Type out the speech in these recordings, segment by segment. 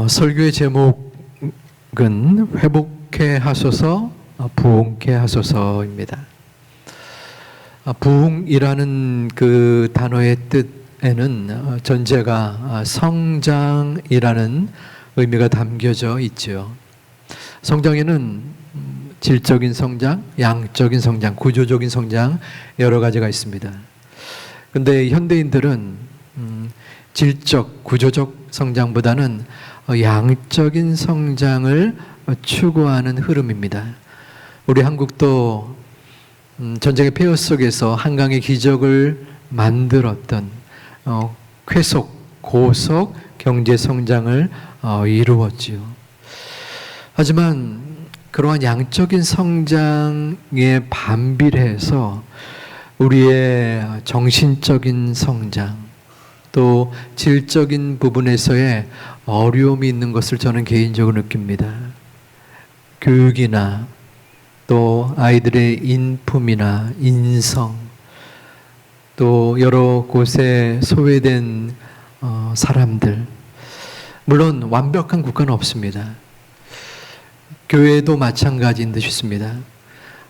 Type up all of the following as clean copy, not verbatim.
설교의 제목은 회복케 하소서, 부흥케 하소서입니다. 부흥이라는 그 단어의 뜻에는 전제가 성장이라는 의미가 담겨져 있죠. 성장에는 질적인 성장, 양적인 성장, 구조적인 성장 여러 가지가 있습니다. 그런데 현대인들은 질적, 구조적 성장보다는 양적인 성장을 추구하는 흐름입니다. 우리 한국도 전쟁의 폐허 속에서 한강의 기적을 만들었던 쾌속, 고속 경제 성장을 이루었지요. 하지만 그러한 양적인 성장에 반비례해서 우리의 정신적인 성장, 또 질적인 부분에서의 어려움이 있는 것을 저는 개인적으로 느낍니다. 교육이나 또 아이들의 인품이나 인성, 또 여러 곳에 소외된 사람들, 물론 완벽한 국가는 없습니다. 교회도 마찬가지인 듯 싶습니다.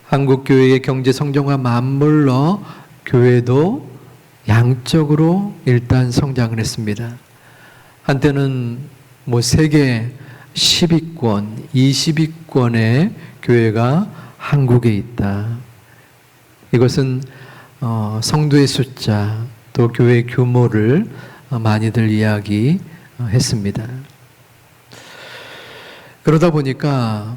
한국 교회의 경제 성장과 맞물러 교회도 양적으로 일단 성장을 했습니다. 한때는 세계 10위권, 20위권의 교회가 한국에 있다. 이것은 성도의 숫자, 또 교회 규모를 많이들 이야기했습니다. 그러다 보니까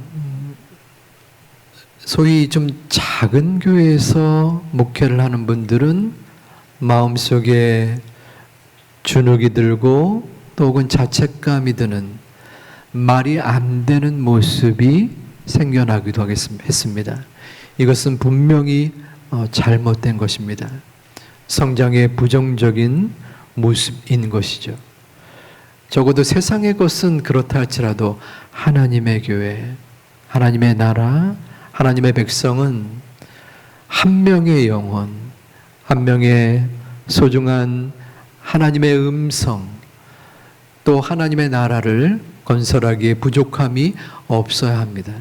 소위 좀 작은 교회에서 목회를 하는 분들은 마음속에 주눅이 들고 또 혹은 자책감이 드는 말이 안 되는 모습이 생겨나기도 했습니다. 이것은 분명히 잘못된 것입니다. 성장의 부정적인 모습인 것이죠. 적어도 세상의 것은 그렇다 할지라도 하나님의 교회, 하나님의 나라, 하나님의 백성은 한 명의 영혼, 한 명의 소중한 하나님의 음성, 또 하나님의 나라를 건설하기에 부족함이 없어야 합니다.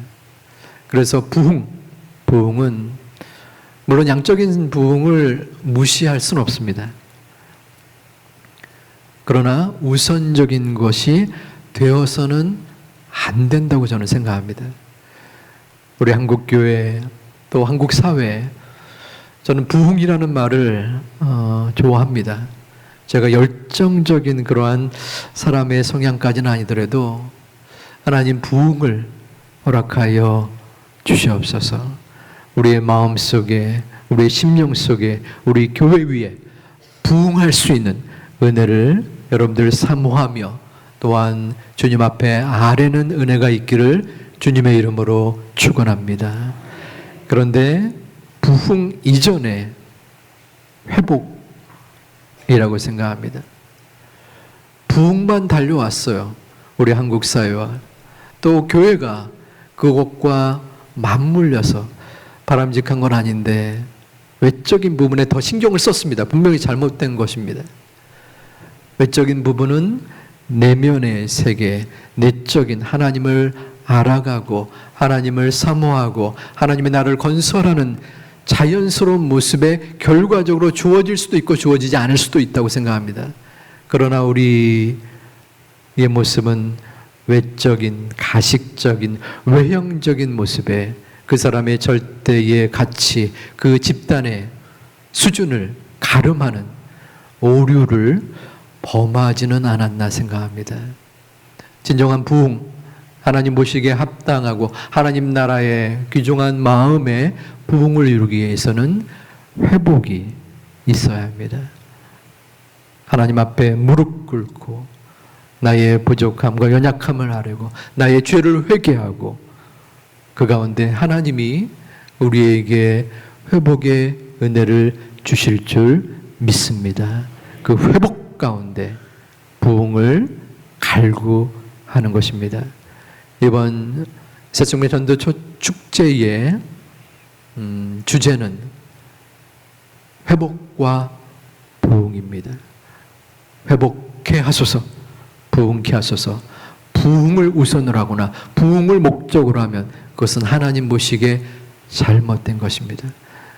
그래서 부흥은 물론 양적인 부흥을 무시할 수는 없습니다. 그러나 우선적인 것이 되어서는 안 된다고 저는 생각합니다. 우리 한국교회 또 한국사회, 저는 부흥이라는 말을 좋아합니다. 제가 열정적인 그러한 사람의 성향까지는 아니더라도 하나님 부흥을 허락하여 주시옵소서. 우리의 마음 속에, 우리의 심령 속에, 우리 교회 위에 부흥할 수 있는 은혜를 여러분들 사모하며 또한 주님 앞에 아뢰는 은혜가 있기를 주님의 이름으로 축원합니다. 그런데 부흥 이전에 회복이라고 생각합니다. 부흥만 달려왔어요. 우리 한국 사회와 또 교회가 그것과 맞물려서 바람직한 건 아닌데 외적인 부분에 더 신경을 썼습니다. 분명히 잘못된 것입니다. 외적인 부분은 내면의 세계, 내적인 하나님을 알아가고 하나님을 사모하고 하나님의 나라를 건설하는 자연스러운 모습에 결과적으로 주어질 수도 있고 주어지지 않을 수도 있다고 생각합니다. 그러나 우리의 모습은 외적인, 가식적인, 외형적인 모습에 그 사람의 절대의 가치, 그 집단의 수준을 가름하는 오류를 범하지는 않았나 생각합니다. 진정한 부흥, 하나님 보시기에 합당하고 하나님 나라의 귀중한 마음의 부흥을 이루기 위해서는 회복이 있어야 합니다. 하나님 앞에 무릎 꿇고 나의 부족함과 연약함을 아뢰고 나의 죄를 회개하고 그 가운데 하나님이 우리에게 회복의 은혜를 주실 줄 믿습니다. 그 회복 가운데 부흥을 갈구하는 것입니다. 이번 새송리 전도 축제의 주제는 회복과 부흥입니다. 회복케 하소서, 부흥케 하소서, 부흥을 우선으로 하거나 부흥을 목적으로 하면 그것은 하나님 보시기에 잘못된 것입니다.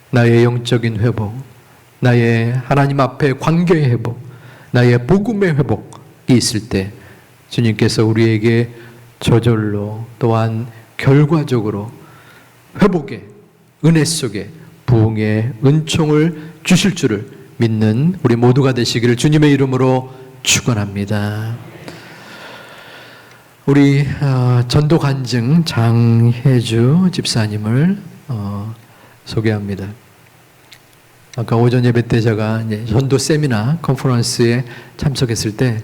나의 영적인 회복, 나의 하나님 앞에 관계의 회복, 나의 복음의 회복이 있을 때 주님께서 우리에게 저절로 또한 결과적으로 회복의 은혜 속에 부흥의 은총을 주실 줄을 믿는 우리 모두가 되시기를 주님의 이름으로 축원합니다. 우리 전도간증 장혜주 집사님을 소개합니다. 아까 오전 예배 때 제가 전도 세미나 컨퍼런스에 참석했을 때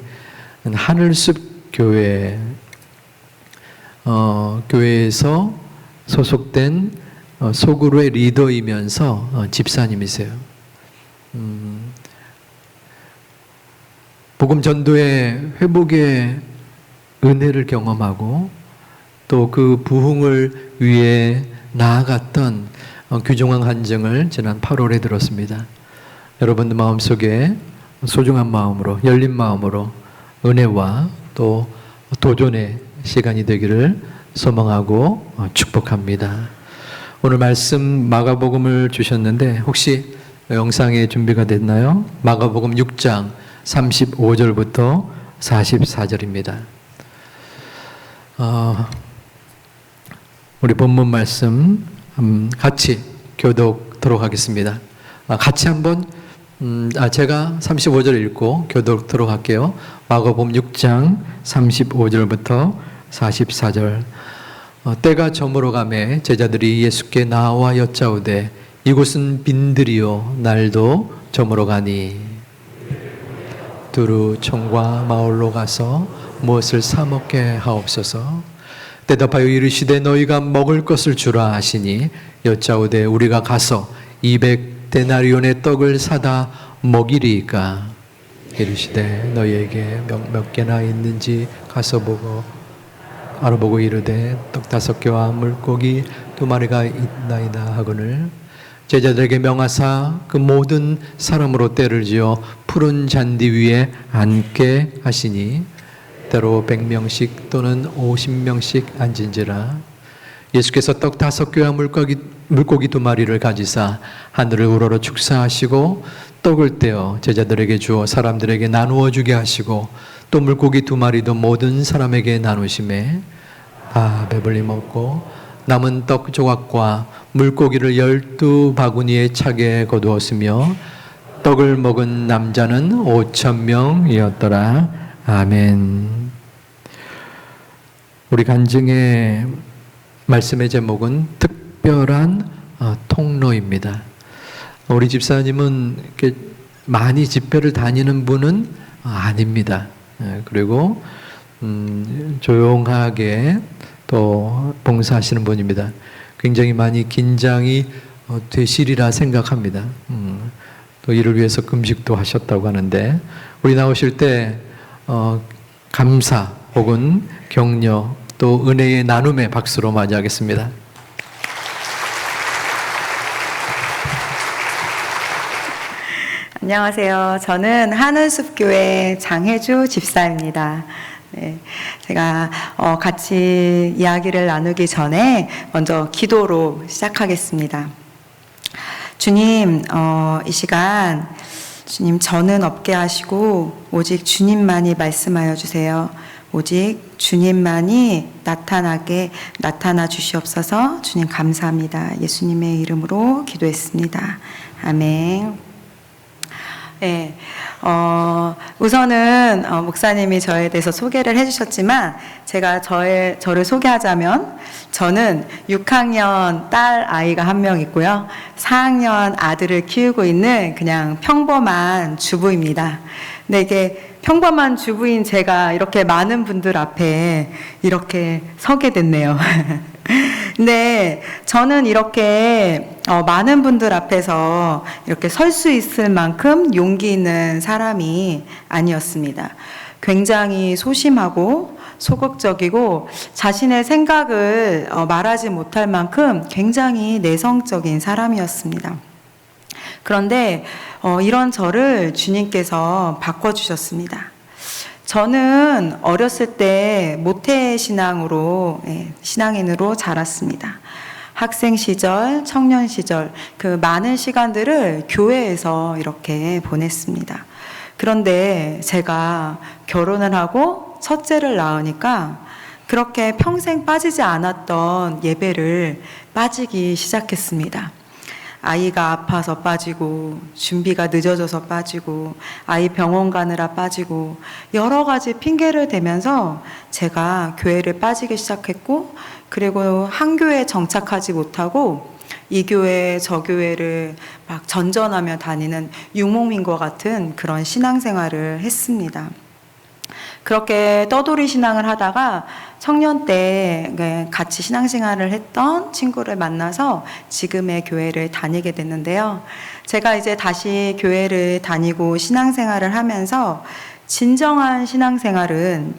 하늘숲 교회 교회에서 소속된 소그룹의 리더이면서 집사님이세요. 복음 전도의 회복의 은혜를 경험하고 또 그 부흥을 위해 나아갔던 규종왕 간증을 지난 8월에 들었습니다. 여러분들 마음속에 소중한 마음으로 열린 마음으로 은혜와 또 도전의 시간이 되기를 소망하고 축복합니다. 오늘 말씀 마가복음을 주셨는데 혹시 영상에 준비가 됐나요? 마가복음 6장 35절부터 44절입니다. 우리 본문 말씀 같이 교독하도록 하겠습니다. 같이 한번 제가 35절 읽고 교독하도록 할게요. 마가복음 6장 35절부터 44절. 때가 저물어 가매 제자들이 예수께 나와 여짜오되 이곳은 빈들이요 날도 저물어 가니 두루 촌과 마을로 가서 무엇을 사 먹게 하옵소서. 대답하여 이르시되 너희가 먹을 것을 주라 하시니 여짜오되 우리가 가서 200데나리온의 떡을 사다 먹이리이까. 이르시되 너희에게 몇 개나 있는지 가서 보고 알아보고 이르되 떡 5개와 물고기 2마리가 있나이다 하거늘 제자들에게 명하사 그 모든 사람으로 때를 지어 푸른 잔디 위에 앉게 하시니 때로 100명씩 또는 50명씩 앉은지라. 예수께서 떡 5개와 물고기 2마리를 가지사 하늘을 우러러 축사하시고 떡을 떼어 제자들에게 주어 사람들에게 나누어 주게 하시고 또 물고기 2마리도 모든 사람에게 나누심에 다 배불리 먹고 남은 떡 조각과 물고기를 12바구니에 차게 거두었으며 떡을 먹은 남자는 5,000명이었더라. 아멘. 우리 간증의 말씀의 제목은 특별한 통로입니다. 우리 집사님은 이렇게 많이 집회를 다니는 분은 아닙니다. 그리고 조용하게 또 봉사하시는 분입니다. 굉장히 많이 긴장이 되시리라 생각합니다. 또 이를 위해서 금식도 하셨다고 하는데 우리 나오실 때 감사 혹은 격려 또 은혜의 나눔의 박수로 맞이하겠습니다. 안녕하세요. 저는 하늘숲교회 장혜주 집사입니다. 네, 제가 같이 이야기를 나누기 전에 먼저 기도로 시작하겠습니다. 주님, 이 시간 주님 저는 없게 하시고 오직 주님만이 말씀하여 주세요. 오직 주님만이 나타나 주시옵소서. 주님 감사합니다. 예수님의 이름으로 기도했습니다. 아멘. 네, 우선은 목사님이 저에 대해서 소개를 해주셨지만 제가 저를 소개하자면 저는 6학년 딸 아이가 한 명 있고요. 4학년 아들을 키우고 있는 그냥 평범한 주부입니다. 근데 이게 평범한 주부인 제가 이렇게 많은 분들 앞에 이렇게 서게 됐네요. 근데 저는 이렇게 많은 분들 앞에서 이렇게 설 수 있을 만큼 용기 있는 사람이 아니었습니다. 굉장히 소심하고 소극적이고 자신의 생각을 말하지 못할 만큼 굉장히 내성적인 사람이었습니다. 그런데 이런 저를 주님께서 바꿔주셨습니다. 저는 어렸을 때 모태 신앙으로, 신앙인으로 자랐습니다. 학생 시절, 청년 시절, 그 많은 시간들을 교회에서 이렇게 보냈습니다. 그런데 제가 결혼을 하고 첫째를 낳으니까 그렇게 평생 빠지지 않았던 예배를 빠지기 시작했습니다. 아이가 아파서 빠지고, 준비가 늦어져서 빠지고, 아이 병원 가느라 빠지고, 여러 가지 핑계를 대면서 제가 교회를 빠지기 시작했고, 그리고 한 교회에 정착하지 못하고, 이 교회, 저 교회를 막 전전하며 다니는 유목민과 같은 그런 신앙생활을 했습니다. 그렇게 떠돌이 신앙을 하다가 청년 때 같이 신앙생활을 했던 친구를 만나서 지금의 교회를 다니게 됐는데요. 제가 이제 다시 교회를 다니고 신앙생활을 하면서 진정한 신앙생활은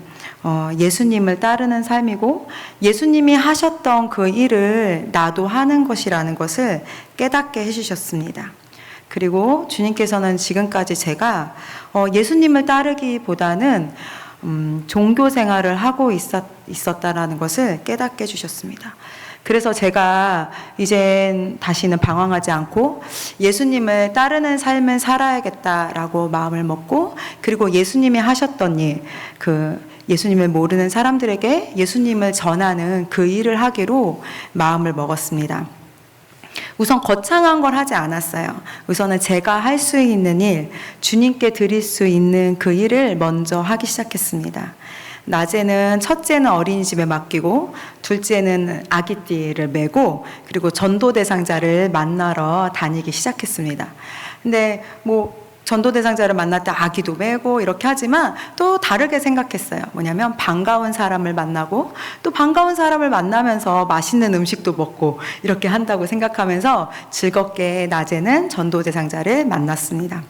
예수님을 따르는 삶이고 예수님이 하셨던 그 일을 나도 하는 것이라는 것을 깨닫게 해주셨습니다. 그리고 주님께서는 지금까지 제가 예수님을 따르기보다는 종교 생활을 하고 있었다라는 것을 깨닫게 해주셨습니다. 그래서 제가 이젠 다시는 방황하지 않고 예수님을 따르는 삶을 살아야겠다라고 마음을 먹고, 그리고 예수님이 하셨던 일, 예수님을 모르는 사람들에게 예수님을 전하는 그 일을 하기로 마음을 먹었습니다. 우선 거창한 걸 하지 않았어요. 우선은 제가 할 수 있는 일, 주님께 드릴 수 있는 그 일을 먼저 하기 시작했습니다. 낮에는 첫째는 어린이집에 맡기고, 둘째는 아기띠를 메고, 그리고 전도 대상자를 만나러 다니기 시작했습니다. 근데 전도 대상자를 만날 때 아기도 메고 이렇게 하지만 또 다르게 생각했어요. 뭐냐면 반가운 사람을 만나고, 또 반가운 사람을 만나면서 맛있는 음식도 먹고 이렇게 한다고 생각하면서 즐겁게 낮에는 전도 대상자를 만났습니다.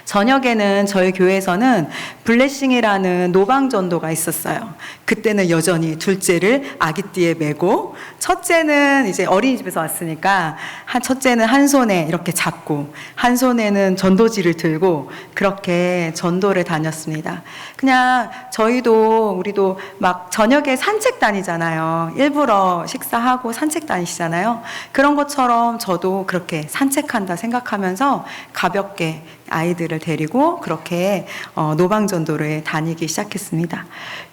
저녁에는 저희 교회에서는 블레싱이라는 노방전도가 있었어요. 그때는 여전히 둘째를 아기띠에 메고, 첫째는 이제 어린이집에서 왔으니까 첫째는 한 손에 이렇게 잡고 한 손에는 전도지를 들고 그렇게 전도를 다녔습니다. 그냥 우리도 막 저녁에 산책 다니잖아요. 일부러 식사하고 산책 다니시잖아요. 그런 것처럼 저도 그렇게 산책한다 생각하면서 가볍게 아이들을 데리고 그렇게 노방전도를 다니기 시작했습니다.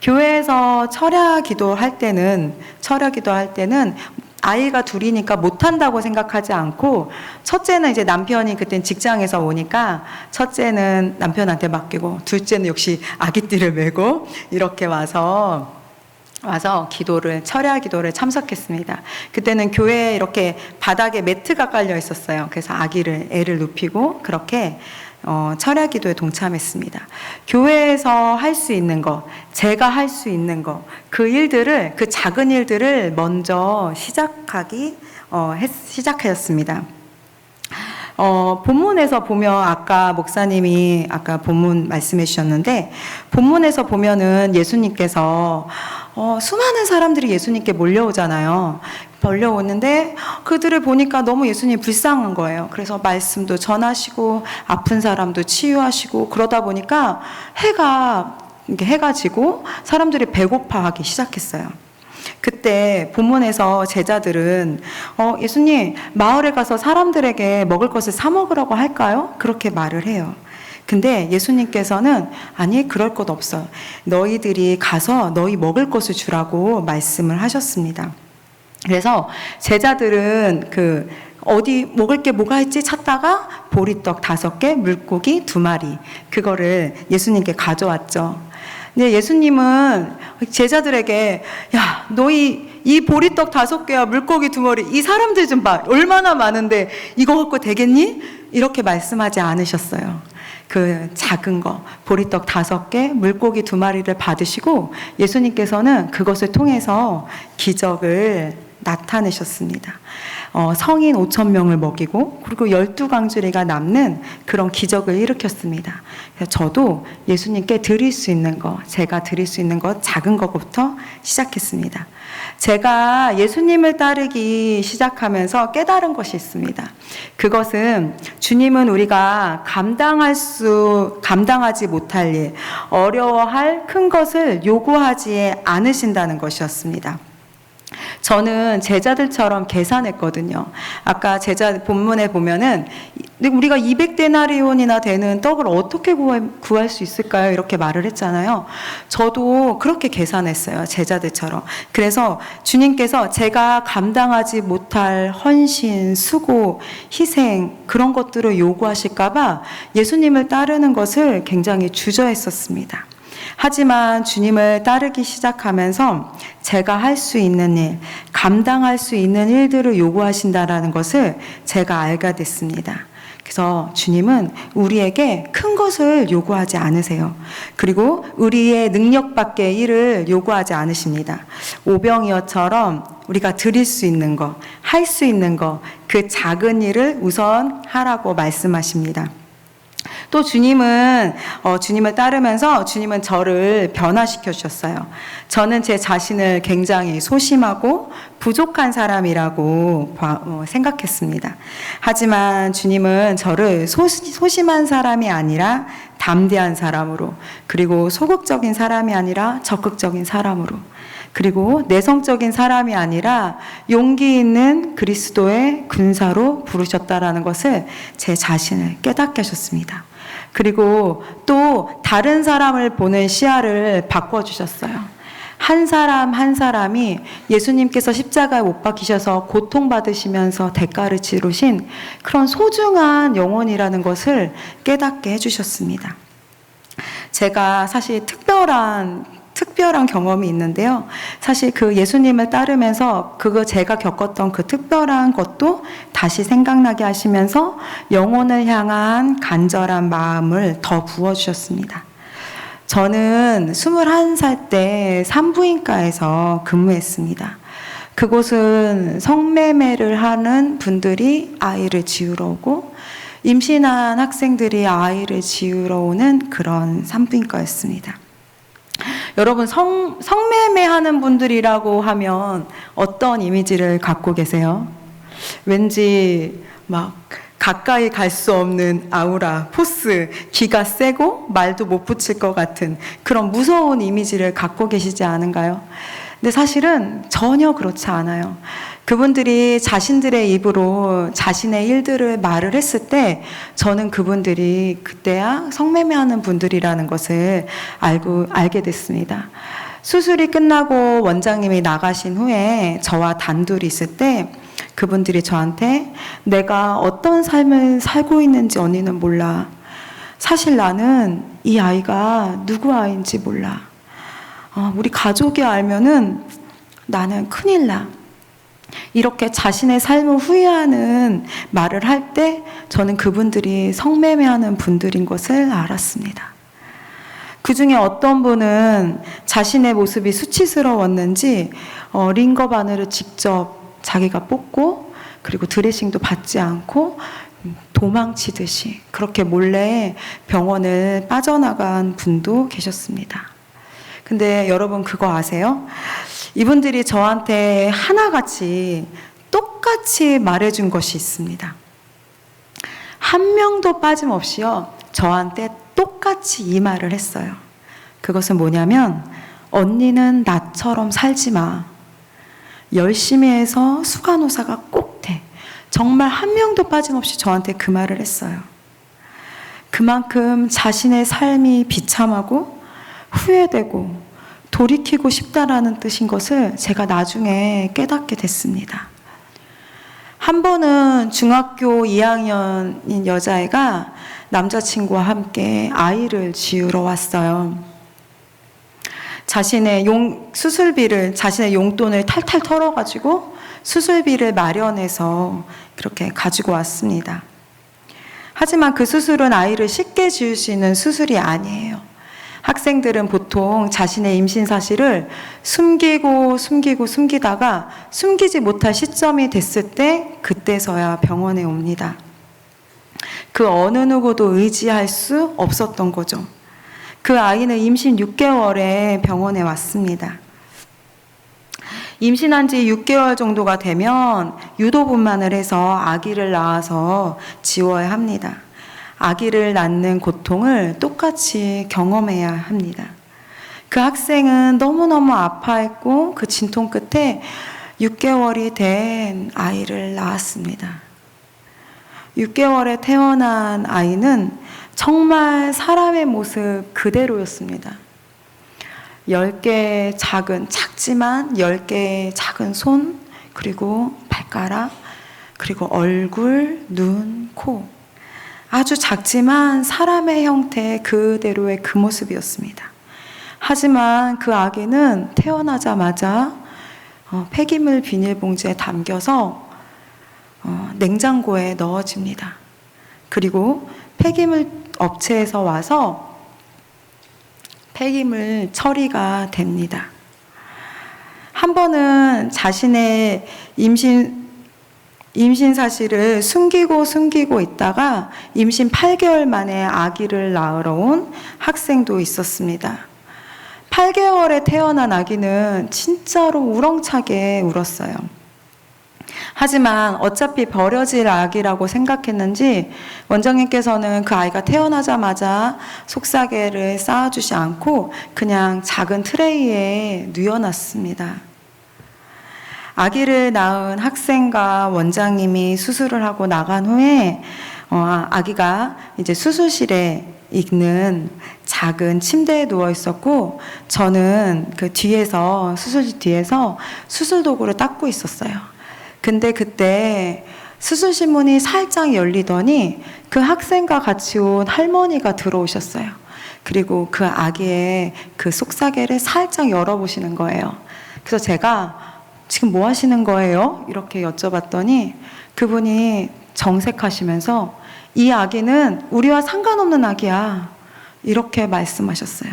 교회에서 철야 기도할 때는 아이가 둘이니까 못한다고 생각하지 않고, 첫째는 이제 남편이 그땐 직장에서 오니까 첫째는 남편한테 맡기고, 둘째는 역시 아기띠를 메고 이렇게 와서 철야 기도를 참석했습니다. 그때는 교회에 이렇게 바닥에 매트가 깔려 있었어요. 그래서 애를 눕히고 그렇게 철야 기도에 동참했습니다. 교회에서 할 수 있는 거, 제가 할 수 있는 거, 그 작은 일들을 먼저 시작하였습니다. 본문에서 보면 아까 목사님이 본문 말씀해 주셨는데, 본문에서 보면은 예수님께서 수많은 사람들이 예수님께 몰려오잖아요. 몰려오는데 그들을 보니까 너무 예수님이 불쌍한 거예요. 그래서 말씀도 전하시고 아픈 사람도 치유하시고, 그러다 보니까 해가 지고 사람들이 배고파하기 시작했어요. 그때 본문에서 제자들은 예수님, 마을에 가서 사람들에게 먹을 것을 사 먹으라고 할까요? 그렇게 말을 해요. 근데 예수님께서는 아니, 그럴 것 없어. 너희들이 가서 너희 먹을 것을 주라고 말씀을 하셨습니다. 그래서 제자들은 어디 먹을 게 뭐가 있지 찾다가 보리떡 5개, 물고기 2마리, 그거를 예수님께 가져왔죠. 근데 예수님은 제자들에게, 야, 너희 이 보리떡 5개와 물고기 2마리, 이 사람들 좀 봐. 얼마나 많은데 이거 갖고 되겠니? 이렇게 말씀하지 않으셨어요. 그 작은 거, 보리떡 5개, 물고기 2마리를 받으시고 예수님께서는 그것을 통해서 기적을 나타내셨습니다. 성인 5,000명을 먹이고, 그리고 12광주리가 남는 그런 기적을 일으켰습니다. 그래서 저도 예수님께 드릴 수 있는 거, 제가 드릴 수 있는 것, 작은 것부터 시작했습니다. 제가 예수님을 따르기 시작하면서 깨달은 것이 있습니다. 그것은 주님은 우리가 감당하지 못할 일, 어려워할 큰 것을 요구하지 않으신다는 것이었습니다. 저는 제자들처럼 계산했거든요. 아까 제자 본문에 보면은 우리가 200데나리온이나 되는 떡을 어떻게 구할 수 있을까요? 이렇게 말을 했잖아요. 저도 그렇게 계산했어요. 제자들처럼. 그래서 주님께서 제가 감당하지 못할 헌신, 수고, 희생 그런 것들을 요구하실까 봐 예수님을 따르는 것을 굉장히 주저했었습니다. 하지만 주님을 따르기 시작하면서 제가 할 수 있는 일, 감당할 수 있는 일들을 요구하신다라는 것을 제가 알게 됐습니다. 그래서 주님은 우리에게 큰 것을 요구하지 않으세요. 그리고 우리의 능력 밖의 일을 요구하지 않으십니다. 오병이어처럼 우리가 드릴 수 있는 것, 할 수 있는 것, 그 작은 일을 우선 하라고 말씀하십니다. 또 주님을 따르면서 주님은 저를 변화시켜 주셨어요. 저는 제 자신을 굉장히 소심하고 부족한 사람이라고 생각했습니다. 하지만 주님은 저를 소심한 사람이 아니라 담대한 사람으로, 그리고 소극적인 사람이 아니라 적극적인 사람으로, 그리고 내성적인 사람이 아니라 용기 있는 그리스도의 군사로 부르셨다라는 것을 제 자신을 깨닫게 하셨습니다. 그리고 또 다른 사람을 보는 시야를 바꿔주셨어요. 한 사람 한 사람이 예수님께서 십자가에 못 박히셔서 고통받으시면서 대가를 치르신 그런 소중한 영혼이라는 것을 깨닫게 해주셨습니다. 제가 사실 특별한 경험이 있는데요. 사실 그 예수님을 따르면서 제가 겪었던 그 특별한 것도 다시 생각나게 하시면서 영혼을 향한 간절한 마음을 더 부어주셨습니다. 저는 21살 때 산부인과에서 근무했습니다. 그곳은 성매매를 하는 분들이 아이를 지우러 오고 임신한 학생들이 아이를 지우러 오는 그런 산부인과였습니다. 여러분, 성매매하는 분들이라고 하면 어떤 이미지를 갖고 계세요? 왠지 막 가까이 갈 수 없는 아우라, 포스, 기가 세고 말도 못 붙일 것 같은 그런 무서운 이미지를 갖고 계시지 않은가요? 근데 사실은 전혀 그렇지 않아요. 그분들이 자신들의 입으로 자신의 일들을 말을 했을 때 저는 그분들이 그때야 성매매하는 분들이라는 것을 알게 됐습니다. 수술이 끝나고 원장님이 나가신 후에 저와 단둘이 있을 때 그분들이 저한테 내가 어떤 삶을 살고 있는지 언니는 몰라. 사실 나는 이 아이가 누구 아이인지 몰라. 우리 가족이 알면은 나는 큰일 나. 이렇게 자신의 삶을 후회하는 말을 할 때 저는 그분들이 성매매하는 분들인 것을 알았습니다. 그 중에 어떤 분은 자신의 모습이 수치스러웠는지 링거 바늘을 직접 자기가 뽑고 그리고 드레싱도 받지 않고 도망치듯이 그렇게 몰래 병원을 빠져나간 분도 계셨습니다. 근데 여러분 그거 아세요? 이분들이 저한테 하나같이 똑같이 말해준 것이 있습니다. 한 명도 빠짐없이요, 저한테 똑같이 이 말을 했어요. 그것은 뭐냐면, 언니는 나처럼 살지 마. 열심히 해서 수간호사가 꼭 돼. 정말 한 명도 빠짐없이 저한테 그 말을 했어요. 그만큼 자신의 삶이 비참하고 후회되고 돌이키고 싶다라는 뜻인 것을 제가 나중에 깨닫게 됐습니다. 한 번은 중학교 2학년인 여자애가 남자친구와 함께 아이를 지우러 왔어요. 자신의 용돈을 탈탈 털어가지고 수술비를 마련해서 그렇게 가지고 왔습니다. 하지만 그 수술은 아이를 쉽게 지울 수 있는 수술이 아니에요. 학생들은 보통 자신의 임신 사실을 숨기다가 숨기지 못할 시점이 됐을 때 그때서야 병원에 옵니다. 그 어느 누구도 의지할 수 없었던 거죠. 그 아이는 임신 6개월에 병원에 왔습니다. 임신한 지 6개월 정도가 되면 유도분만을 해서 아기를 낳아서 지워야 합니다. 아기를 낳는 고통을 똑같이 경험해야 합니다. 그 학생은 너무너무 아파했고 그 진통 끝에 6개월이 된 아이를 낳았습니다. 6개월에 태어난 아이는 정말 사람의 모습 그대로였습니다. 10개의 작지만 10개의 작은 손, 그리고 발가락, 그리고 얼굴, 눈, 코. 아주 작지만 사람의 형태 그대로의 그 모습이었습니다. 하지만 그 아기는 태어나자마자 폐기물 비닐봉지에 담겨서 냉장고에 넣어집니다. 그리고 폐기물 업체에서 와서 폐기물 처리가 됩니다. 한 번은 자신의 임신 사실을 숨기고 있다가 임신 8개월 만에 아기를 낳으러 온 학생도 있었습니다. 8개월에 태어난 아기는 진짜로 우렁차게 울었어요. 하지만 어차피 버려질 아기라고 생각했는지 원장님께서는 그 아이가 태어나자마자 속삭이를 쌓아주지 않고 그냥 작은 트레이에 뉘어놨습니다. 아기를 낳은 학생과 원장님이 수술을 하고 나간 후에 아기가 이제 수술실에 있는 작은 침대에 누워 있었고 저는 그 뒤에서 수술실 뒤에서 수술 도구를 닦고 있었어요. 근데 그때 수술실 문이 살짝 열리더니 그 학생과 같이 온 할머니가 들어오셨어요. 그리고 그 아기의 그 속사계를 살짝 열어보시는 거예요. 그래서 제가 지금 뭐 하시는 거예요? 이렇게 여쭤봤더니 그분이 정색하시면서 이 아기는 우리와 상관없는 아기야. 이렇게 말씀하셨어요.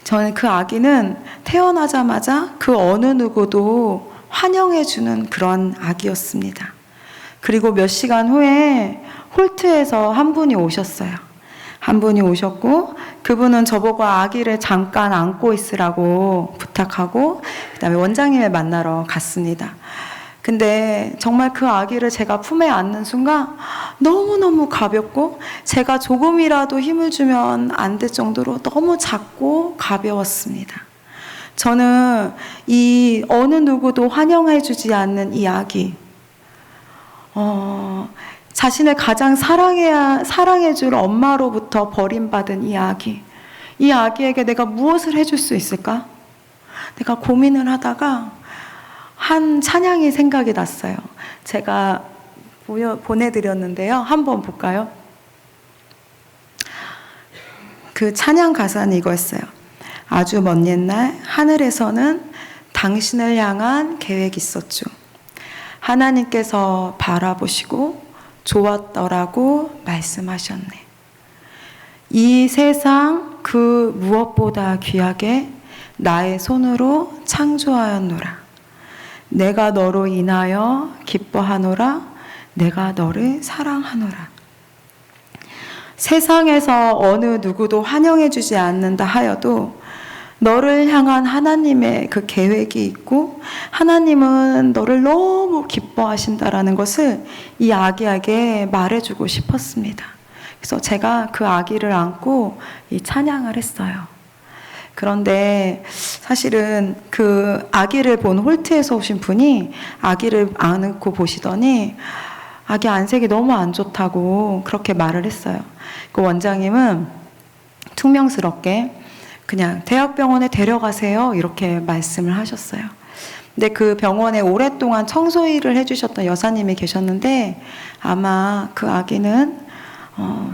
저는 그 아기는 태어나자마자 그 어느 누구도 환영해주는 그런 아기였습니다. 그리고 몇 시간 후에 홀트에서 한 분이 오셨어요. 한 분이 오셨고 그분은 저보고 아기를 잠깐 안고 있으라고 부탁하고 그다음에 원장님을 만나러 갔습니다. 근데 정말 그 아기를 제가 품에 안는 순간 너무너무 가볍고 제가 조금이라도 힘을 주면 안 될 정도로 너무 작고 가벼웠습니다. 저는 이 어느 누구도 환영해주지 않는 이 아기, 자신을 가장 사랑해줄 엄마로부터 버림받은 이 아기에게 내가 무엇을 해줄 수 있을까? 내가 고민을 하다가 한 찬양이 생각이 났어요. 제가 보내드렸는데요. 한번 볼까요? 그 찬양 가사는 이거였어요. 아주 먼 옛날 하늘에서는 당신을 향한 계획이 있었죠. 하나님께서 바라보시고 좋았더라고 말씀하셨네. 이 세상 그 무엇보다 귀하게 나의 손으로 창조하였노라. 내가 너로 인하여 기뻐하노라. 내가 너를 사랑하노라. 세상에서 어느 누구도 환영해주지 않는다 하여도 너를 향한 하나님의 그 계획이 있고 하나님은 너를 너무 기뻐하신다라는 것을 이 아기에게 말해주고 싶었습니다. 그래서 제가 그 아기를 안고 이 찬양을 했어요. 그런데 사실은 그 아기를 본 홀트에서 오신 분이 아기를 안고 보시더니 아기 안색이 너무 안 좋다고 그렇게 말을 했어요. 그 원장님은 퉁명스럽게 그냥 대학병원에 데려가세요 이렇게 말씀을 하셨어요. 근데 그 병원에 오랫동안 청소 일을 해주셨던 여사님이 계셨는데 아마 그 아기는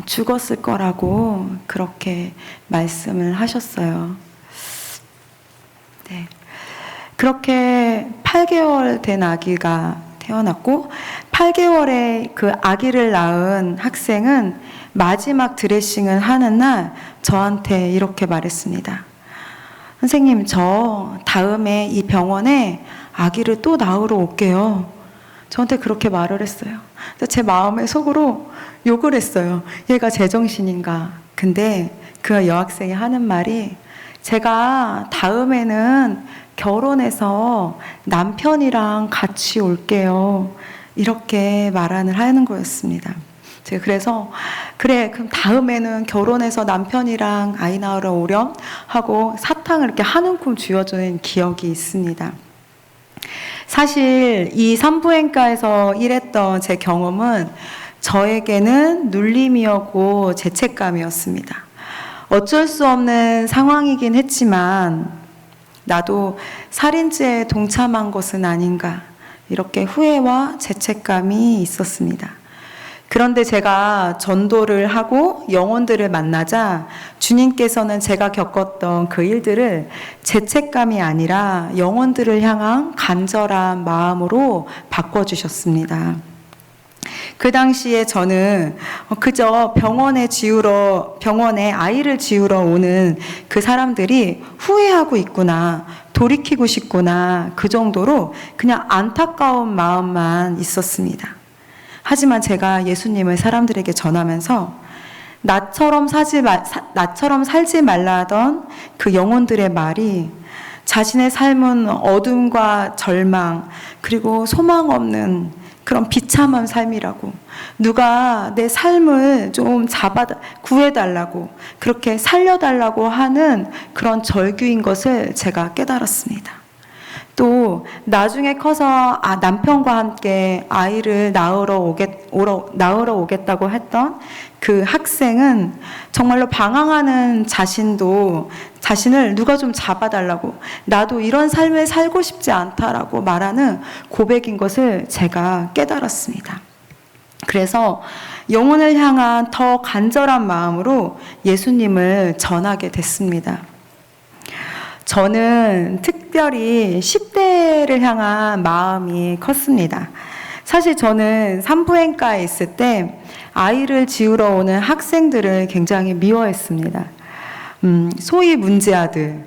죽었을 거라고 그렇게 말씀을 하셨어요. 네. 그렇게 8개월 된 아기가 태어났고 8개월에 그 아기를 낳은 학생은 마지막 드레싱을 하는 날 저한테 이렇게 말했습니다. 선생님, 저 다음에 이 병원에 아기를 또 낳으러 올게요. 저한테 그렇게 말을 했어요. 제 마음의 속으로 욕을 했어요. 얘가 제정신인가. 근데 그 여학생이 하는 말이 제가 다음에는 결혼해서 남편이랑 같이 올게요. 이렇게 하는 거였습니다. 제가 그래서 그래 그럼 다음에는 결혼해서 남편이랑 아이 낳으러 오렴 하고 사탕을 이렇게 한 움큼 쥐어주는 기억이 있습니다. 사실 이 산부인과에서 일했던 제 경험은 저에게는 눌림이었고 죄책감이었습니다. 어쩔 수 없는 상황이긴 했지만 나도 살인죄에 동참한 것은 아닌가 이렇게 후회와 죄책감이 있었습니다. 그런데 제가 전도를 하고 영혼들을 만나자 주님께서는 제가 겪었던 그 일들을 죄책감이 아니라 영혼들을 향한 간절한 마음으로 바꿔주셨습니다. 그 당시에 저는 그저 병원에 아이를 지우러 오는 그 사람들이 후회하고 있구나, 돌이키고 싶구나, 그 정도로 그냥 안타까운 마음만 있었습니다. 하지만 제가 예수님을 사람들에게 전하면서 나처럼 살지 말라 하던 그 영혼들의 말이 자신의 삶은 어둠과 절망 그리고 소망 없는 그런 비참한 삶이라고, 누가 내 삶을 좀 구해달라고, 그렇게 살려달라고 하는 그런 절규인 것을 제가 깨달았습니다. 또 나중에 커서 남편과 함께 아이를 낳으러 오겠다고 했던 그 학생은 정말로 방황하는 자신을 누가 좀 잡아달라고, 나도 이런 삶을 살고 싶지 않다라고 말하는 고백인 것을 제가 깨달았습니다. 그래서 영혼을 향한 더 간절한 마음으로 예수님을 전하게 됐습니다. 저는 특별히 10대를 향한 마음이 컸습니다. 사실 저는 산부인과에 있을 때 아이를 지우러 오는 학생들을 굉장히 미워했습니다. 소위 문제아들,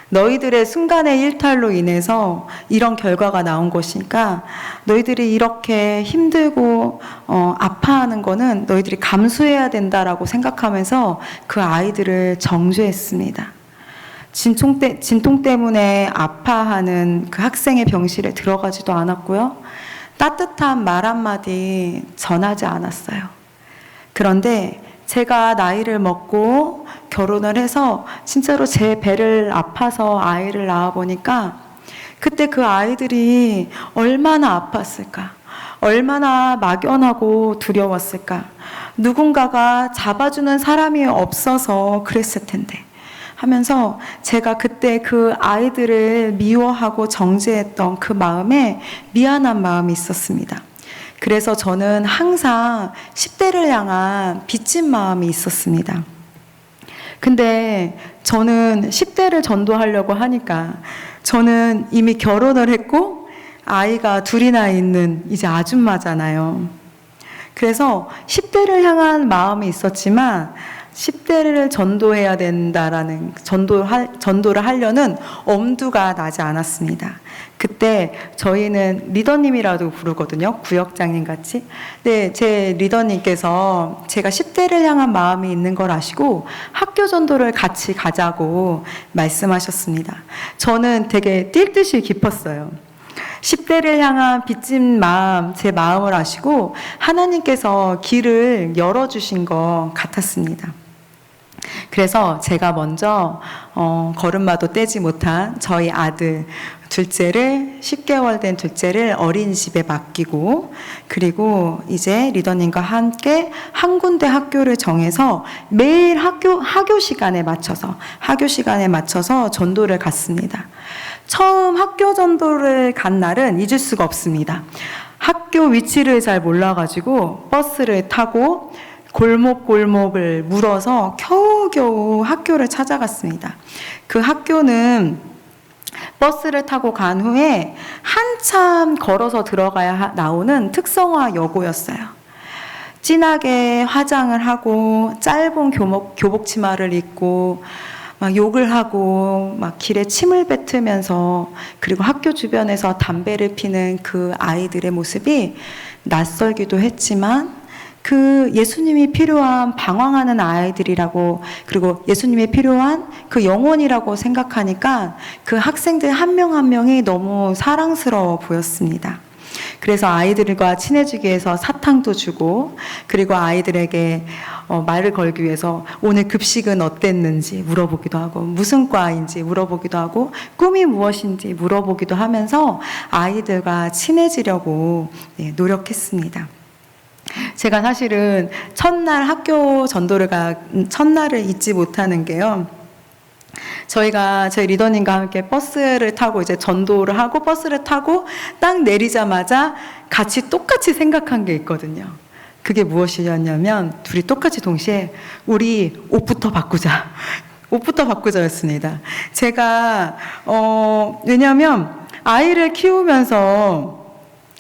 너희들의 순간의 일탈로 인해서 이런 결과가 나온 것이니까 너희들이 이렇게 힘들고 아파하는 거는 너희들이 감수해야 된다라고 생각하면서 그 아이들을 정죄했습니다. 진통 때문에 아파하는 그 학생의 병실에 들어가지도 않았고요. 따뜻한 말 한마디 전하지 않았어요. 그런데 제가 나이를 먹고 결혼을 해서 진짜로 제 배를 아파서 아이를 낳아보니까 그때 그 아이들이 얼마나 아팠을까, 얼마나 막연하고 두려웠을까, 누군가가 잡아주는 사람이 없어서 그랬을 텐데 하면서 제가 그때 그 아이들을 미워하고 정죄했던 그 마음에 미안한 마음이 있었습니다. 그래서 저는 항상 10대를 향한 빚진 마음이 있었습니다. 근데 저는 10대를 전도하려고 하니까 저는 이미 결혼을 했고 아이가 둘이나 있는 이제 아줌마잖아요. 그래서 10대를 향한 마음이 있었지만 10대를 전도해야 된다라는 전도를 하려는 엄두가 나지 않았습니다. 그때 저희는 리더님이라도 부르거든요. 구역장님 같이. 네, 제 리더님께서 제가 10대를 향한 마음이 있는 걸 아시고 학교 전도를 같이 가자고 말씀하셨습니다. 저는 되게 뛸 듯이 기뻤어요. 10대를 향한 빚진 마음, 제 마음을 아시고 하나님께서 길을 열어주신 것 같았습니다. 그래서 제가 먼저 걸음마도 떼지 못한 저희 아들 둘째를 10개월 된 둘째를 어린이집에 맡기고, 그리고 이제 리더님과 함께 한 군데 학교를 정해서 매일 학교 시간에 맞춰서 전도를 갔습니다. 처음 학교 전도를 간 날은 잊을 수가 없습니다. 학교 위치를 잘 몰라가지고 버스를 타고 골목골목을 물어서 겨우겨우 학교를 찾아갔습니다. 그 학교는 버스를 타고 간 후에 한참 걸어서 들어가야 나오는 특성화 여고였어요. 진하게 화장을 하고 짧은 교복 치마를 입고 막 욕을 하고 막 길에 침을 뱉으면서, 그리고 학교 주변에서 담배를 피는 그 아이들의 모습이 낯설기도 했지만 그 예수님이 필요한 방황하는 아이들이라고, 그리고 예수님이 필요한 그 영혼이라고 생각하니까 그 학생들 한 명 한 명이 너무 사랑스러워 보였습니다. 그래서 아이들과 친해지기 위해서 사탕도 주고, 그리고 아이들에게 말을 걸기 위해서 오늘 급식은 어땠는지 물어보기도 하고, 무슨 과인지 물어보기도 하고, 꿈이 무엇인지 물어보기도 하면서 아이들과 친해지려고 노력했습니다. 제가 사실은 첫날 학교 전도를 첫날을 잊지 못하는 게요. 저희 리더님과 함께 버스를 타고 이제 전도를 하고 버스를 타고 딱 내리자마자 같이 똑같이 생각한 게 있거든요. 그게 무엇이었냐면 둘이 똑같이 동시에 우리 옷부터 바꾸자. 옷부터 바꾸자였습니다. 제가 왜냐하면 아이를 키우면서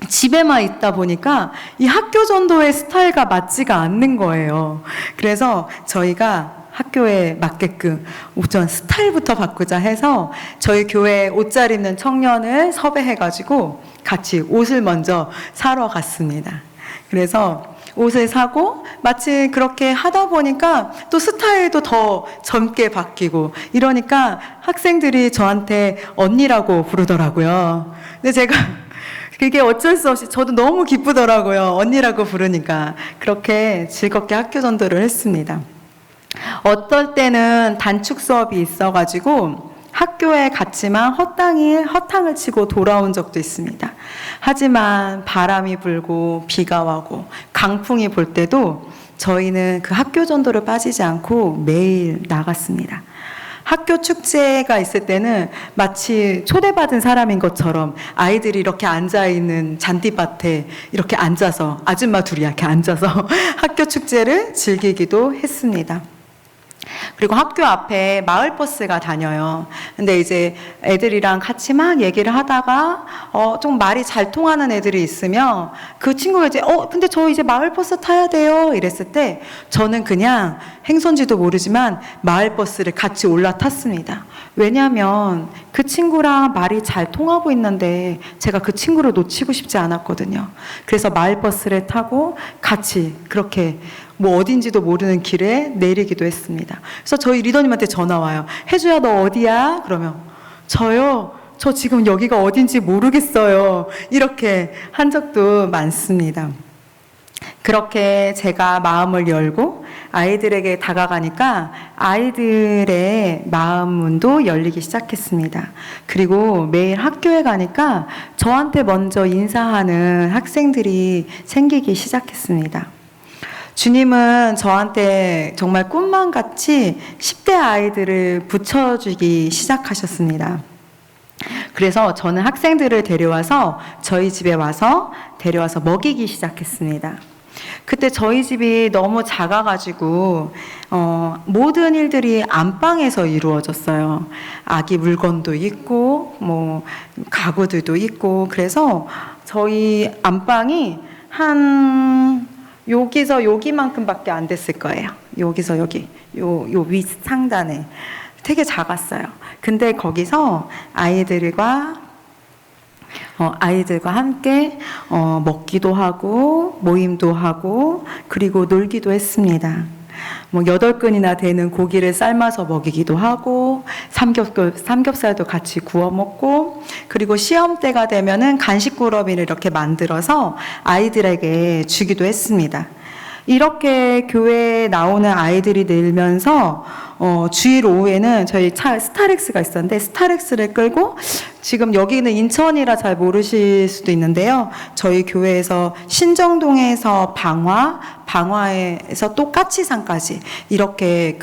집에만 있다 보니까 이 학교 전도의 스타일과 맞지가 않는 거예요. 그래서 저희가 학교에 맞게끔 우선 스타일부터 바꾸자 해서 저희 교회 옷 잘 입는 청년을 섭외해가지고 같이 옷을 먼저 사러 갔습니다. 그래서 옷을 사고 마치 그렇게 하다 보니까 또 스타일도 더 젊게 바뀌고 이러니까 학생들이 저한테 언니라고 부르더라고요. 근데 제가 그게 어쩔 수 없이 저도 너무 기쁘더라고요. 언니라고 부르니까. 그렇게 즐겁게 학교 전도를 했습니다. 어떨 때는 단축 수업이 있어가지고 학교에 갔지만 허탕을 치고 돌아온 적도 있습니다. 하지만 바람이 불고 비가 와고 강풍이 불 때도 저희는 그 학교 전도를 빠지지 않고 매일 나갔습니다. 학교 축제가 있을 때는 마치 초대받은 사람인 것처럼 아이들이 이렇게 앉아있는 잔디밭에 이렇게 앉아서, 아줌마 둘이 이렇게 앉아서 학교 축제를 즐기기도 했습니다. 그리고 학교 앞에 마을버스가 다녀요. 근데 이제 애들이랑 같이 막 얘기를 하다가 좀 말이 잘 통하는 애들이 있으면 그 친구가 이제 근데 저 이제 마을버스 타야 돼요 이랬을 때 저는 그냥 행선지도 모르지만 마을버스를 같이 올라탔습니다. 왜냐하면 그 친구랑 말이 잘 통하고 있는데 제가 그 친구를 놓치고 싶지 않았거든요. 그래서 마을버스를 타고 같이 그렇게 뭐 어딘지도 모르는 길에 내리기도 했습니다. 그래서 저희 리더님한테 전화 와요. 혜주야 너 어디야? 그러면 저요? 저 지금 여기가 어딘지 모르겠어요. 이렇게 한 적도 많습니다. 그렇게 제가 마음을 열고 아이들에게 다가가니까 아이들의 마음 문도 열리기 시작했습니다. 그리고 매일 학교에 가니까 저한테 먼저 인사하는 학생들이 생기기 시작했습니다. 주님은 저한테 정말 꿈만 같이 10대 아이들을 붙여주기 시작하셨습니다. 그래서 저는 학생들을 데려와서 저희 집에 데려와서 먹이기 시작했습니다. 그때 저희 집이 너무 작아가지고 모든 일들이 안방에서 이루어졌어요. 아기 물건도 있고 뭐 가구들도 있고 그래서 저희 안방이 한 여기서 여기만큼밖에 안 됐을 거예요. 여기서 여기 요 위 상단에 되게 작았어요. 근데 거기서 아이들과 함께 먹기도 하고 모임도 하고 그리고 놀기도 했습니다. 뭐 8근이나 되는 고기를 삶아서 먹이기도 하고 삼겹살도 같이 구워 먹고 그리고 시험 때가 되면은 간식 꾸러미를 이렇게 만들어서 아이들에게 주기도 했습니다. 이렇게 교회에 나오는 아이들이 늘면서 주일 오후에는 저희 차 스타렉스가 있었는데 스타렉스를 끌고 지금 여기는 인천이라 잘 모르실 수도 있는데요. 저희 교회에서 신정동에서 방화에서 또 까치산까지 이렇게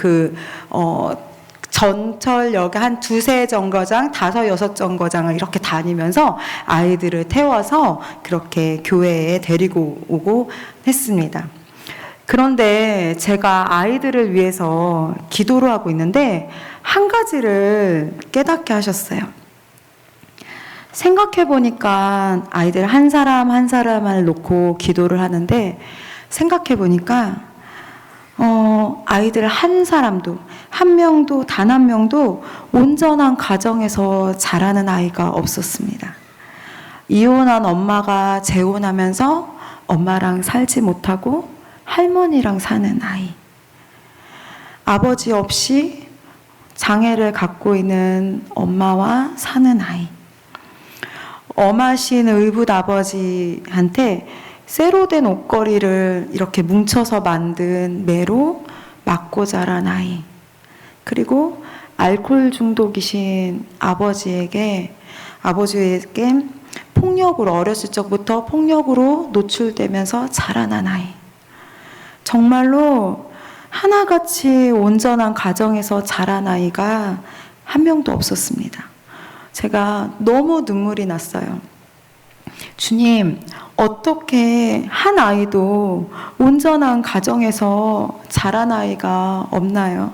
전철역에 한 2-3정거장, 5-6정거장을 이렇게 다니면서 아이들을 태워서 그렇게 교회에 데리고 오고 했습니다. 그런데 제가 아이들을 위해서 기도를 하고 있는데 한 가지를 깨닫게 하셨어요. 생각해 보니까 아이들 한 사람 한 사람을 놓고 기도를 하는데 생각해 보니까 아이들 한 사람도 한 명도 단 한 명도 온전한 가정에서 자라는 아이가 없었습니다. 이혼한 엄마가 재혼하면서 엄마랑 살지 못하고 할머니랑 사는 아이. 아버지 없이 장애를 갖고 있는 엄마와 사는 아이. 엄하신 의붓 아버지한테 쇠로 된 옷걸이를 이렇게 뭉쳐서 만든 매로 맞고 자란 아이. 그리고 알코올 중독이신 아버지에게 폭력으로, 어렸을 적부터 폭력으로 노출되면서 자라난 아이. 정말로 하나같이 온전한 가정에서 자란 아이가 한 명도 없었습니다. 제가 너무 눈물이 났어요. 주님, 어떻게 한 아이도 온전한 가정에서 자란 아이가 없나요?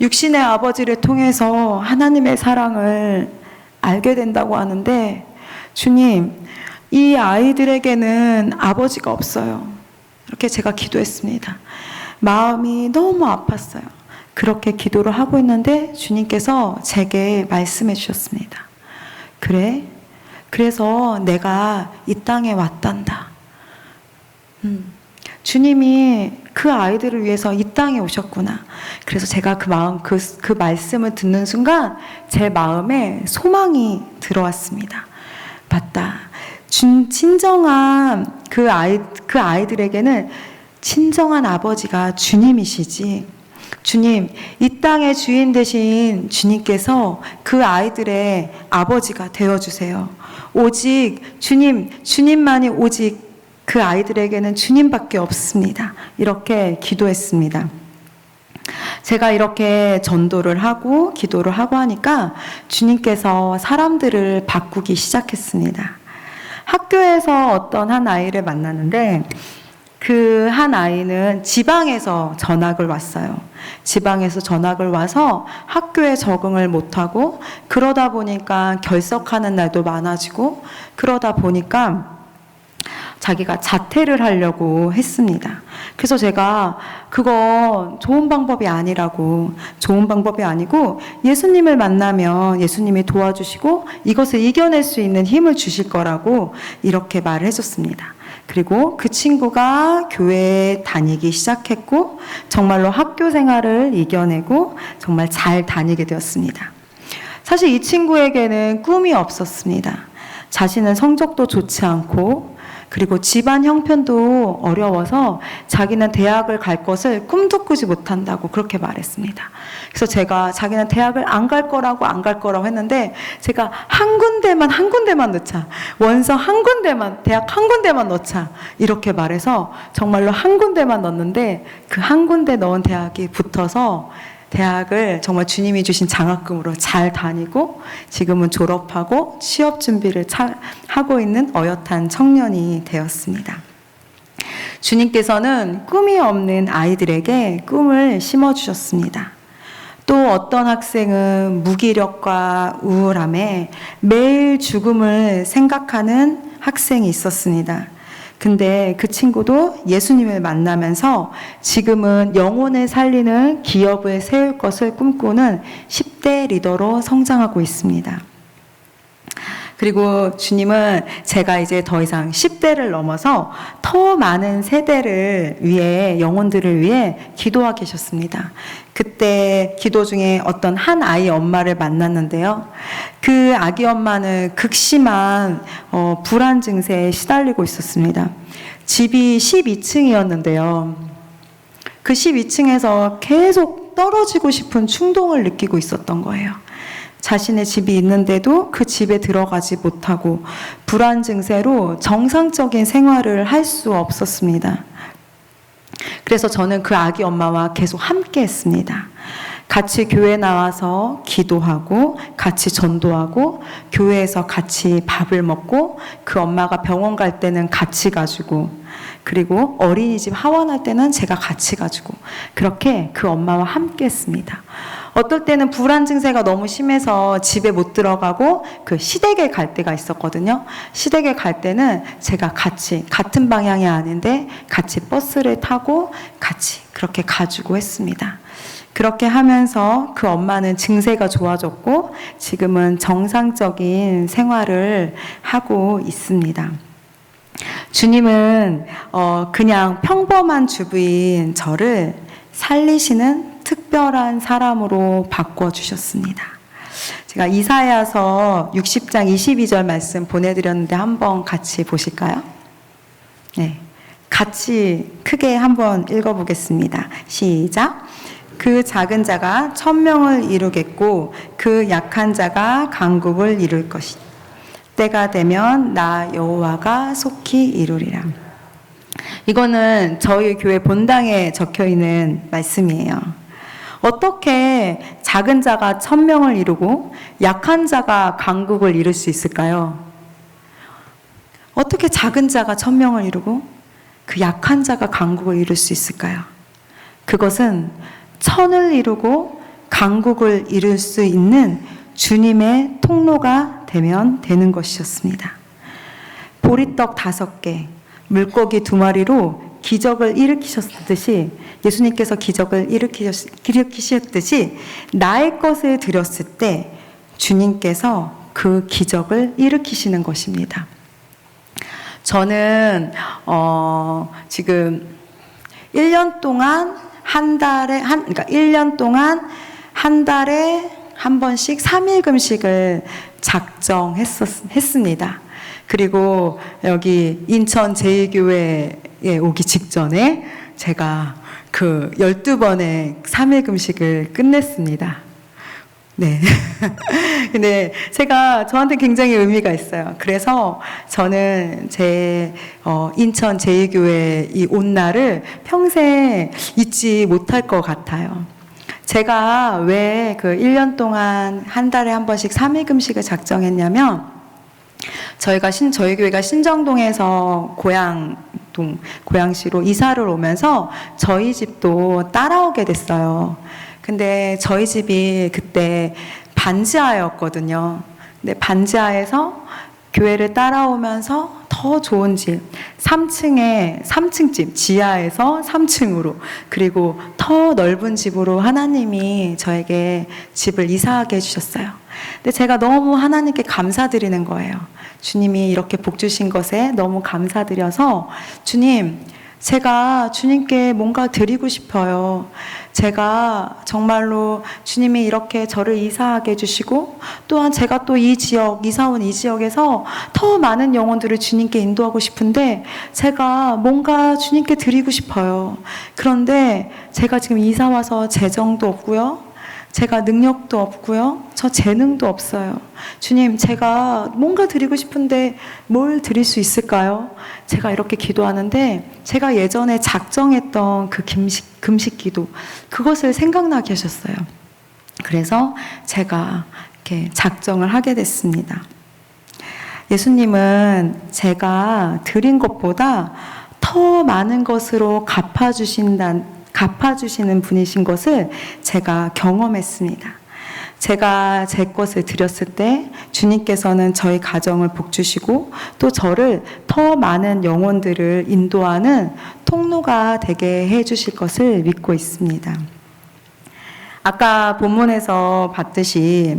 육신의 아버지를 통해서 하나님의 사랑을 알게 된다고 하는데, 주님, 이 아이들에게는 아버지가 없어요. 이렇게 제가 기도했습니다. 마음이 너무 아팠어요. 그렇게 기도를 하고 있는데 주님께서 제게 말씀해 주셨습니다. 그래? 그래서 내가 이 땅에 왔단다. 주님이 그 아이들을 위해서 이 땅에 오셨구나. 그래서 제가 그 말씀을 듣는 순간 제 마음에 소망이 들어왔습니다. 맞다. 친정한 그 아이들에게는 친정한 아버지가 주님이시지. 주님, 이 땅의 주인 되신 주님께서 그 아이들의 아버지가 되어주세요. 오직 주님만이 오직 그 아이들에게는 주님밖에 없습니다. 이렇게 기도했습니다. 제가 이렇게 전도를 하고 기도를 하고 하니까 주님께서 사람들을 바꾸기 시작했습니다. 학교에서 어떤 한 아이를 만났는데 그 한 아이는 지방에서 전학을 왔어요. 지방에서 전학을 와서 학교에 적응을 못하고 그러다 보니까 결석하는 날도 많아지고 그러다 보니까 자기가 자퇴를 하려고 했습니다. 그래서 제가 그거 좋은 방법이 아니고 예수님을 만나면 예수님이 도와주시고 이것을 이겨낼 수 있는 힘을 주실 거라고 이렇게 말을 해줬습니다. 그리고 그 친구가 교회에 다니기 시작했고 정말로 학교 생활을 이겨내고 정말 잘 다니게 되었습니다. 사실 이 친구에게는 꿈이 없었습니다. 자신은 성적도 좋지 않고 그리고 집안 형편도 어려워서 자기는 대학을 갈 것을 꿈도 꾸지 못한다고 그렇게 말했습니다. 그래서 제가 자기는 대학을 안 갈 거라고 했는데 제가 한 군데만 넣자. 원서 한 군데만, 대학 한 군데만 넣자. 이렇게 말해서 정말로 한 군데만 넣었는데 그 한 군데 넣은 대학이 붙어서 대학을 정말 주님이 주신 장학금으로 잘 다니고 지금은 졸업하고 취업 준비를 하고 있는 어엿한 청년이 되었습니다. 주님께서는 꿈이 없는 아이들에게 꿈을 심어주셨습니다. 또 어떤 학생은 무기력과 우울함에 매일 죽음을 생각하는 학생이 있었습니다. 근데 그 친구도 예수님을 만나면서 지금은 영혼을 살리는 기업을 세울 것을 꿈꾸는 10대 리더로 성장하고 있습니다. 그리고 주님은 제가 이제 더 이상 10대를 넘어서 더 많은 세대를 위해, 영혼들을 위해 기도하고 계셨습니다. 그때 기도 중에 어떤 한 아이 엄마를 만났는데요. 그 아기 엄마는 극심한 불안 증세에 시달리고 있었습니다. 집이 12층이었는데요. 그 12층에서 계속 떨어지고 싶은 충동을 느끼고 있었던 거예요. 자신의 집이 있는데도 그 집에 들어가지 못하고 불안 증세로 정상적인 생활을 할 수 없었습니다. 그래서 저는 그 아기 엄마와 계속 함께 했습니다. 같이 교회 나와서 기도하고 같이 전도하고 교회에서 같이 밥을 먹고 그 엄마가 병원 갈 때는 같이 가지고 그리고 어린이집 하원할 때는 제가 같이 가지고 그렇게 그 엄마와 함께 했습니다. 어떨 때는 불안 증세가 너무 심해서 집에 못 들어가고 그 시댁에 갈 때가 있었거든요. 시댁에 갈 때는 제가 같은 방향이 아닌데 같이 버스를 타고 같이 그렇게 가지고 했습니다. 그렇게 하면서 그 엄마는 증세가 좋아졌고 지금은 정상적인 생활을 하고 있습니다. 주님은 그냥 평범한 주부인 저를 살리시는 특별한 사람으로 바꿔주셨습니다. 제가 이사야서 60장 22절 말씀 보내드렸는데 한번 같이 보실까요? 네, 같이 크게 한번 읽어보겠습니다. 시작. 그 작은 자가 1000명을 이루겠고 그 약한 자가 강국을 이룰 것이다. 때가 되면 나 여호와가 속히 이루리라. 이거는 저희 교회 본당에 적혀 있는 말씀이에요. 어떻게 작은 자가 1000명을 이루고 약한 자가 강국을 이룰 수 있을까요? 어떻게 작은 자가 1000명을 이루고 그 약한 자가 강국을 이룰 수 있을까요? 그것은 천을 이루고 강국을 이룰 수 있는 주님의 통로가 되면 되는 것이었습니다. 보리떡 5개, 물고기 2마리로 기적을 일으키셨듯이, 예수님께서 기적을 일으키셨듯이 나의 것을 드렸을 때 주님께서 그 기적을 일으키시는 것입니다. 저는 지금 1년 동안 그러니까 1년 동안 한 달에 한 번씩 3일 금식을 작정했습니다. 그리고 여기 인천 제2교회에 오기 직전에 제가 그 12번의 3일 금식을 끝냈습니다. 네. 근데 저한테 굉장히 의미가 있어요. 그래서 저는 제 인천 제2교회 이 온 날을 평생 잊지 못할 것 같아요. 제가 왜 그 1년 동안 한 달에 한 번씩 3일 금식을 작정했냐면, 저희 교회가 신정동에서 고양시로 이사를 오면서 저희 집도 따라오게 됐어요. 근데 저희 집이 그때 반지하였거든요. 근데 반지하에서 교회를 따라오면서 더 좋은 집, 3층 집, 지하에서 3층으로, 그리고 더 넓은 집으로 하나님이 저에게 집을 이사하게 해주셨어요. 근데 제가 너무 하나님께 감사드리는 거예요. 주님이 이렇게 복 주신 것에 너무 감사드려서, 주님, 제가 주님께 뭔가 드리고 싶어요. 제가 정말로 주님이 이렇게 저를 이사하게 해주시고, 또한 제가 또 이사 온 이 지역에서 더 많은 영혼들을 주님께 인도하고 싶은데, 제가 뭔가 주님께 드리고 싶어요. 그런데 제가 지금 이사 와서 재정도 없고요. 제가 능력도 없고요. 저 재능도 없어요. 주님, 제가 뭔가 드리고 싶은데 뭘 드릴 수 있을까요? 제가 이렇게 기도하는데, 제가 예전에 작정했던 그 금식 기도, 그것을 생각나게 하셨어요. 그래서 제가 이렇게 작정을 하게 됐습니다. 예수님은 제가 드린 것보다 더 많은 것으로 갚아주시는 분이신 것을 제가 경험했습니다. 제가 제 것을 드렸을 때 주님께서는 저희 가정을 복주시고, 또 저를 더 많은 영혼들을 인도하는 통로가 되게 해주실 것을 믿고 있습니다. 아까 본문에서 봤듯이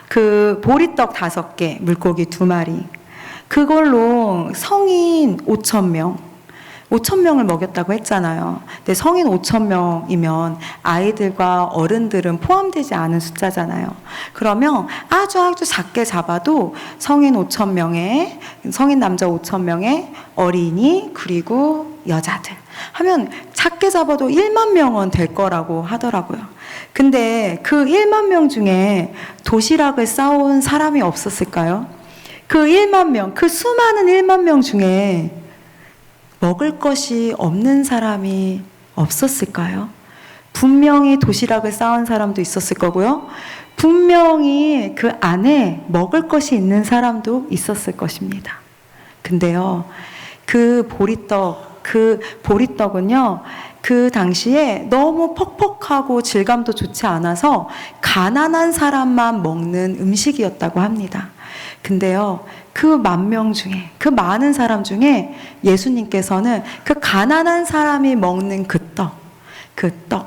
그 보리떡 5개, 물고기 2마리, 그걸로 성인 5,000명을 먹였다고 했잖아요. 근데 성인 5,000명이면 아이들과 어른들은 포함되지 않은 숫자잖아요. 그러면 아주 작게 잡아도 성인 남자 5,000명에 어린이, 그리고 여자들 하면 작게 잡아도 1만 명은 될 거라고 하더라고요. 근데 그 1만 명 중에 도시락을 싸온 사람이 없었을까요? 그 1만 명, 그 수많은 1만 명 중에 먹을 것이 없는 사람이 없었을까요? 분명히 도시락을 싸온 사람도 있었을 거고요. 분명히 그 안에 먹을 것이 있는 사람도 있었을 것입니다. 근데요, 그 보리떡은요, 그 당시에 너무 퍽퍽하고 질감도 좋지 않아서 가난한 사람만 먹는 음식이었다고 합니다. 근데요, 그 많은 사람 중에 예수님께서는 그 가난한 사람이 먹는 그 떡,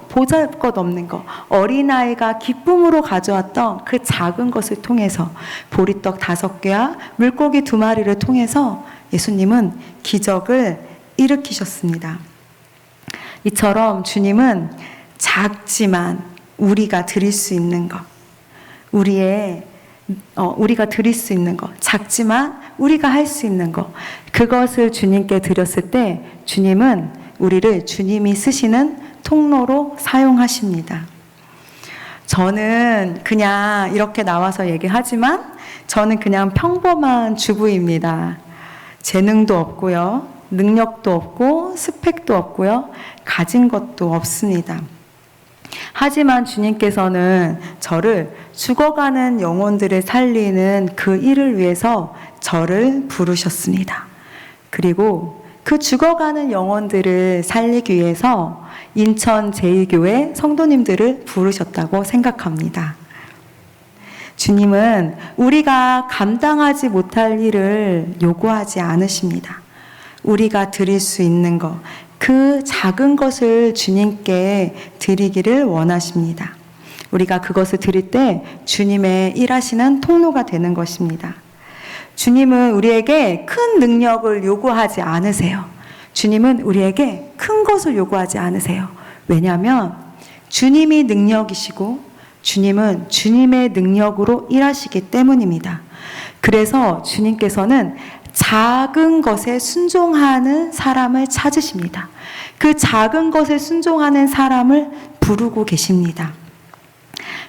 보잘것없는 거, 어린아이가 기쁨으로 가져왔던 그 작은 것을 통해서, 보리떡 5개와 물고기 2마리를 통해서 예수님은 기적을 일으키셨습니다. 이처럼 주님은 작지만 우리가 드릴 수 있는 것, 우리가 드릴 수 있는 것, 작지만 우리가 할 수 있는 것, 그것을 주님께 드렸을 때 주님은 우리를 주님이 쓰시는 통로로 사용하십니다. 저는 그냥 이렇게 나와서 얘기하지만 저는 그냥 평범한 주부입니다. 재능도 없고요, 능력도 없고, 스펙도 없고요, 가진 것도 없습니다. 하지만 주님께서는 저를 죽어가는 영혼들을 살리는 그 일을 위해서 저를 부르셨습니다. 그리고 그 죽어가는 영혼들을 살리기 위해서 인천 제2교회 성도님들을 부르셨다고 생각합니다. 주님은 우리가 감당하지 못할 일을 요구하지 않으십니다. 우리가 드릴 수 있는 것, 그 작은 것을 주님께 드리기를 원하십니다. 우리가 그것을 드릴 때 주님의 일하시는 통로가 되는 것입니다. 주님은 우리에게 큰 능력을 요구하지 않으세요. 주님은 우리에게 큰 것을 요구하지 않으세요. 왜냐하면 주님이 능력이시고 주님은 주님의 능력으로 일하시기 때문입니다. 그래서 주님께서는 작은 것에 순종하는 사람을 찾으십니다. 그 작은 것에 순종하는 사람을 부르고 계십니다.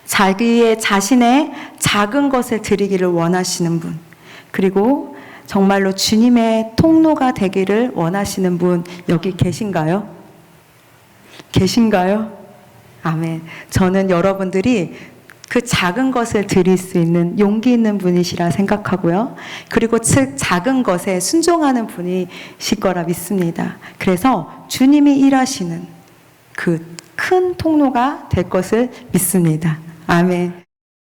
자신의 작은 것을 드리기를 원하시는 분, 그리고 정말로 주님의 통로가 되기를 원하시는 분 여기 계신가요? 계신가요? 아멘. 저는 여러분들이 그 작은 것을 드릴 수 있는 용기 있는 분이시라 생각하고요. 그리고 작은 것에 순종하는 분이실 거라 믿습니다. 그래서 주님이 일하시는 그 큰 통로가 될 것을 믿습니다. 아멘.